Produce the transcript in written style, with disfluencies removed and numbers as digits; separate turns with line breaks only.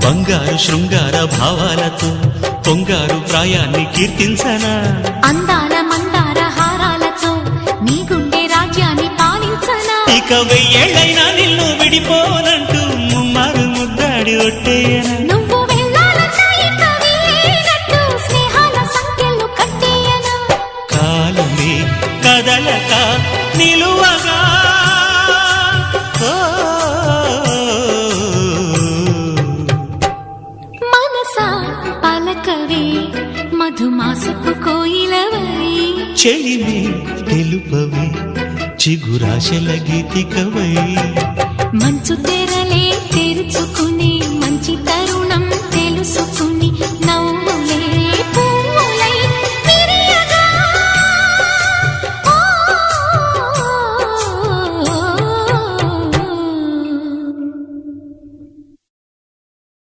బంగారు శృంగార భావాలతో పొంగారు ప్రాయాన్ని కీర్తించనా
అందాల మందార హారాలతో నీ గుండె రాజ్యాన్ని పాలించనా
ఇక వెయ్యేళ్ళైనా నిన్ను విడిపోనంటూ ముమ్మారు ముద్దాడి ఒట్టేయనా
నువ్వు వెళ్ళాలన్నా ఇక వీలేనట్టు స్నేహాల సంఖ్యలు కట్టేయనా
కాలమే కదలక నిలువగా
మనసా పలకవే మధుమాసపు కోయిలవై
చెలిమి తెలుపవే చిగురాశల గీతికవై
మంచు తెరలే తెరుచుకునే